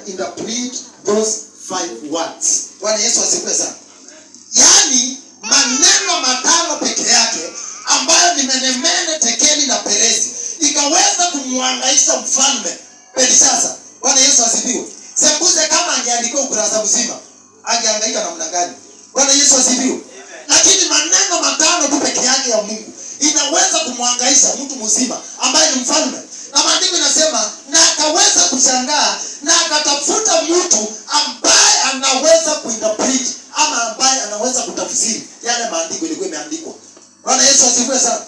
interpret those 5 words. Bwana Yesu asifiwe sana. Yaani maneno matano peke yake ambayo ni menemene, tekeli na perezi ikaweza kumwangaisha mfalme Belshaza. Bwana Yesu asifiwe. Sembuse kama angeandika ukurasa mzima, angehangaika namna gani? Bwana Yesu asifiwe. Lakini maneno matano tu peke yake ya Mungu inaweza kumwangaisha mtu mzima ambaye ni mfalme. Na maandiko inasema na akaweza kushangaa na akatafuta mtu ambaye anaweza kuinterpret ama ambaye anaweza kutafsiri yale maandiko ilikuwa imeandikwa. Bwana Yesu asifiwe sana.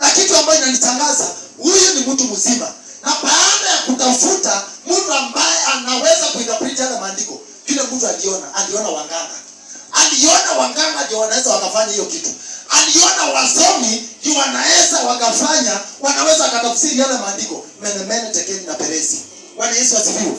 Na kitu ambacho inanitangaza, huyu ni mtu mzima. Na baada ya kutafuta mtu ambaye anaweza kuinterpret yale maandiko, kile mtu aliona wanganga. Aliona wanganga ndio wanaweza wakafanya hiyo kitu. Aliona wasomi ndio wanaweza wakatafsiri yale maandiko, menemene, tekeli na perezi. Bwana Yesu asifiwe.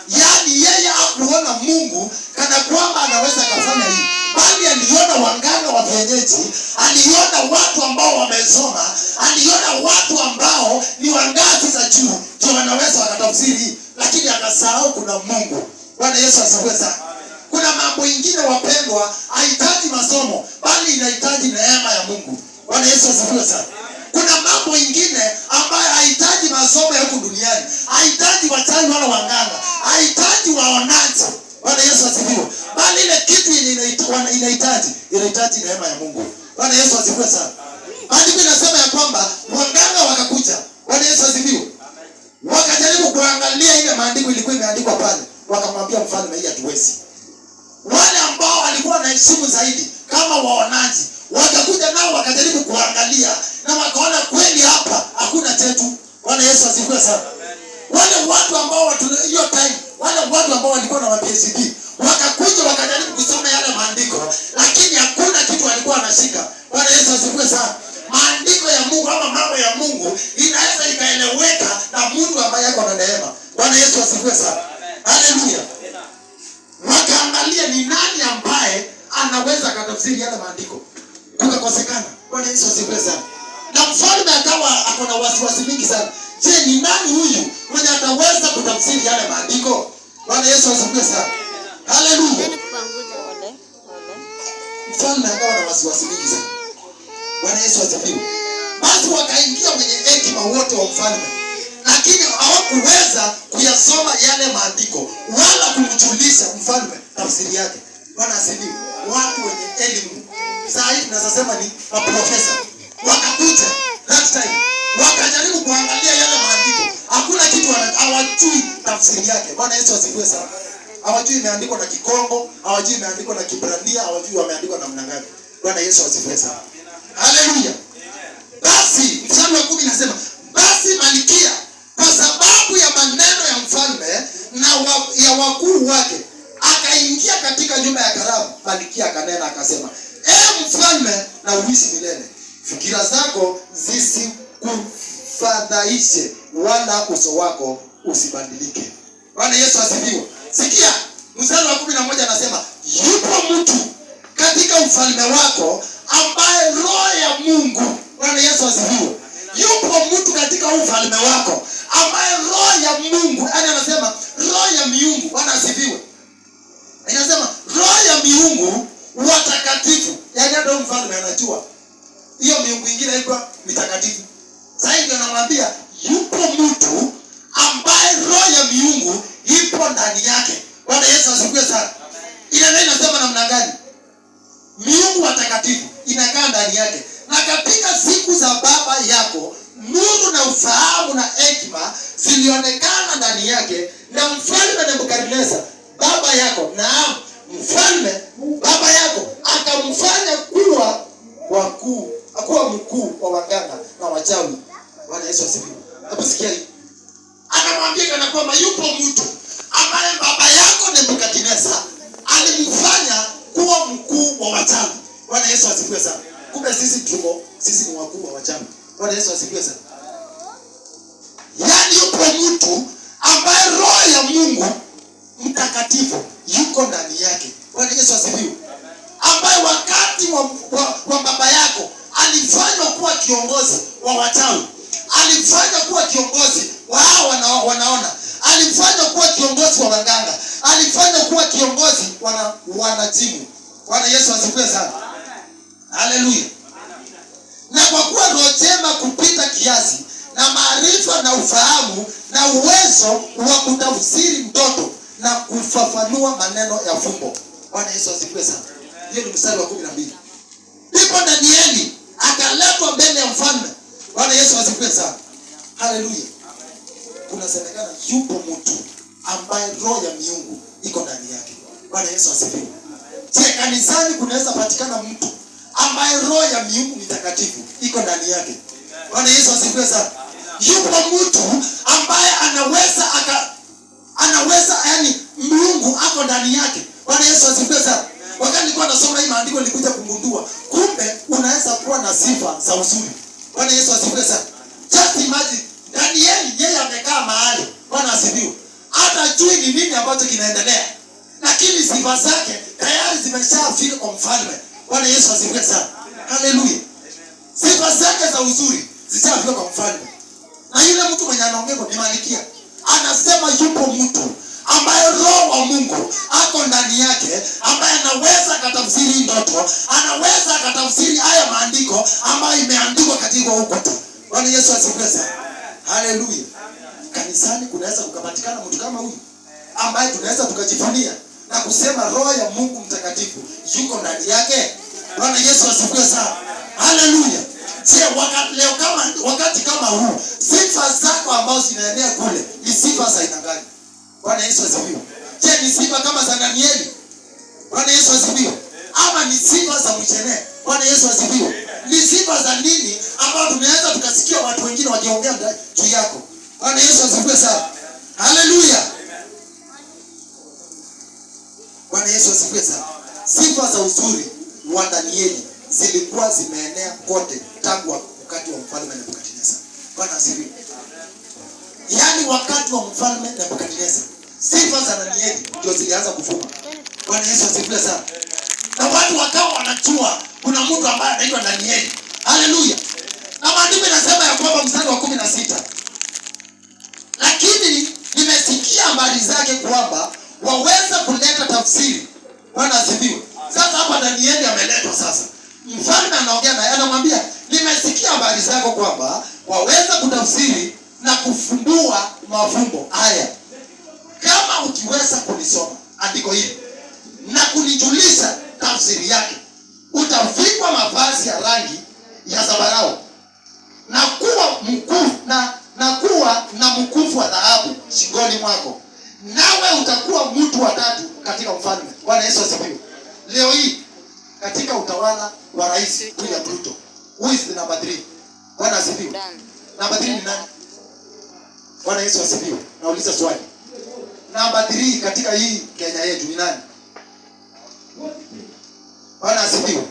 Yaani yeye hakuona Mungu kana kwamba anaweza kufanya hivi, bali aliona wanganga wa kienyeji, aliona watu ambao wamesoma, aliona watu ambao ni wangazi za juu ndio wanaweza wakatafsiri, lakini akasahau kuna Mungu. Bwana Yesu asifiwe sana. Kuna mambo mengine wapendwa haihitaji masomo, bali inahitaji neema ya Mungu. Bwana Yesu asifiwe sana. Kuna mambo mengine ambayo haihitaji masomo ya huku duniani, haihitaji wachawi wala wanganga, haihitaji waonaji. Bwana Yesu asifiwe. Bali ile kitu inahitaji neema ya Mungu. Bwana Yesu asifiwe sana. Maandiko inasema ya kwamba wanganga wakakuja. Bwana Yesu asifiwe. Wakajaribu kuangalia ile maandiko ilikuwa imeandikwa pale, wakamwambia mfalme, hii hatuwezi. Wale ambao walikuwa na heshima zaidi kama waonaji wakakuja nao wakajaribu kuangalia na wakaona kweli hapa hakuna chetu. Bwana Yesu asifiwe sana. Wale watu ambao hiyo time, wale watu ambao walikuwa na PhD wakakuja wakajaribu kusoma yale maandiko, lakini hakuna kitu walikuwa wanashika. Bwana Yesu asifiwe sana. Maandiko ya Mungu ama mambo ya Mungu inaweza ikaeleweka na mtu ambaye yako na neema. Bwana Yesu asifiwe sana. Haleluya. Wakaangalia ni nani ambaye anaweza kutafsiri yale maandiko. Kukakosekana. Bwana Yesu asifiwe sana. Na mfalme akawa akona wasiwasi mingi sana. Je, ni nani huyu mwenye ataweza kutafsiri yale maandiko? Bwana Yesu asifiwe sana. Haleluya. Mfalme akawa na wasiwasi mingi sana. Bwana Yesu asifiwe. Basi wakaingia kwenye hekima wote wa mfalme, lakini hawakuweza kuyasoma yale maandiko wala kumjulisha mfalme tafsiri yake. Bwana asifiwe. Watu wenye elimu sasa hivi tunasema ni maprofesa wakakuja that time wakajaribu kuangalia yale maandiko, hakuna kitu hawajui tafsiri yake. Bwana Yesu asifiwe sana. Hawajui imeandikwa na Kikongo, hawajui imeandikwa na Kibrania, hawajui wameandikwa namna gani. Bwana Yesu asifiwe sana. Haleluya. Basi mstari wa 10 nasema, basi Malkia kwa sababu ya maneno ya mfalme na ya wakuu wake akaingia katika nyumba ya karamu. Malkia akanena akasema, mfalme na uishi milele. Fikira zako zisikufadhaishe wala uso wako usibadilike. Bwana Yesu asifiwe. Sikia mstari wa 11 anasema, yupo mtu katika ufalme wako ambaye roho ya Mungu. Bwana Yesu asifiwe. Yupo mtu katika ufalme wako ambaye roho ya Mungu, yani anasema roho ya miungu. Bwana asifiwe. Anasema roho ya miungu watakatifu. Yani ndio mfalme anajua hiyo miungu ingine iko mitakatifu. Sasa hivi anamwambia yupo mtu ambaye roho ya miungu ipo ndani yake. Bwana Yesu asifiwe sana. Inasema namna gani? Miungu watakatifu inakaa ndani yake. Na katika siku za baba yako nuru na ufahamu na hekima zilionekana ndani yake, na mfalme Nebukadneza baba yako, na mfalme baba yako akamfanya kuwa mkuu wa waganga na wachawi. Bwana Yesu asifiwe. Haposikia hii? Anamwambia kana kwamba yupo mtu ambaye baba yako Nebukadneza alimfanya kuwa mkuu wa wachawi. Bwana Yesu asifiwe sana. Kumbe sisi ni wakuu wa wachawi. Bwana Yesu asifiwe sana. Yaani yupo mtu ambaye roho ya Mungu mtakatifu yuko ndani yake. Bwana Yesu asifiwe. Ambaye wakati wa baba yako alifanywa kuwa kiongozi wa wachawi, alifanywa kuwa kiongozi wa hao wanaona, alifanywa kuwa kiongozi wa waganga. alifanya kuwa kiongozi wanajimu. Bwana Yesu asifiwe sana. Haleluya. Na kwa kuwa roho njema kupita kiasi na maarifa na ufahamu na uwezo wa kutafsiri mtoto na kufafanua maneno ya fumbo. Bwana Yesu asifiwe sana. Hiyo ni mstari wa 12. Ndipo Danieli akaletwa mbele ya mfalme. Bwana Yesu asifiwe sana. Haleluya. Kunasemekana yupo mtu ambaye roho ya miungu iko ndani yake. Bwana Yesu asifiwe. Je, kanisani kunaweza patikana mtu ambaye roho ya miungu mitakatifu iko ndani yake? Bwana Yesu asifiwe sana. Yupo mtu ambaye anaweza yani Mungu ako ndani yake. Bwana Yesu asifiwe sana. Wakati nilikuwa nasoma hii maandiko nilikuja kugundua kumbe unaweza kuwa na sifa za uzuri. Bwana Yesu asifiwe sana. Just imagine Danieli yeye amekaa mahali. Bwana asifiwe. Hata jui ni nini ambacho kinaendelea. Lakini sifa zake tayari zimeshafika kwa mfalme. Bwana Yesu asifiwe sana. Haleluya. Sifa zake za uzuri zishafika kwa mfalme. Na yule mtu mwenye anaongea ni Malkia. Anasema yupo mtu ambaye roho wa Mungu ako ndani yake, ambaye anaweza katafsiri ndoto, anaweza katafsiri haya maandiko ambayo imeandikwa katika ukuta. Bwana Yesu asifiwe sana. Haleluya. Kanisani kunaweza kukapatikana mtu kama huyu ambaye tunaweza tukajivunia na kusema roho ya Mungu mtakatifu yuko ndani yake. Bwana Yesu asifiwe sana. Haleluya. Je, wakati kama huu sifa zako ambazo zinaenea kule ni sifa za aina gani? Bwana Yesu asifiwe. Je, ni sifa kama za Danieli? Bwana Yesu asifiwe. Ama ni sifa za mchene? Bwana Yesu asifiwe. Ni sifa za nini ambao tunaweza tukasikia watu wengine wakiongea juu yako? Bwana Yesu asifiwe sana. Haleluya. Bwana Yesu asifiwe sana. Sifa za uzuri wa Danieli zilikuwa zimeenea kote tangu wakati wa mfalme Nebukadneza. Bwana asifiwe. Yaani wakati wa mfalme Nebukadneza sifa za Danieli ndio zilianza kuvuma. Bwana Yesu asifiwe sana. Na watu wakawa wanajua kuna mtu ambaye anaitwa Danieli. Haleluya. Na maandiko yanasema ya kwamba mstari wa 16. Lakini nimesikia habari zake kwamba waweza kuleta tafsiri. Bwana asifiwe. Sasa hapa Danieli ameletwa sasa. Mfalme anaongea naye anamwambia, nimesikia habari zako kwamba waweza kutafsiri na kufumbua mafumbo haya. Kama ukiweza kulisoma andiko hili na kunijulisha tafsiri yake, utavikwa mavazi ya rangi ya zambarau na kuwa mkufu wa dhahabu shingoni mwako, nawe utakuwa mtu wa tatu katika mfalme. Bwana Yesu asifiwe. Leo hii katika utawala wa Rais William Ruto, who is the number 3? Bwana asifiwe. Number 3 ni nani? Bwana Yesu asifiwe. Nauliza swali. Number 3 katika hii Kenya yetu ni nani? Bwana asifiwe.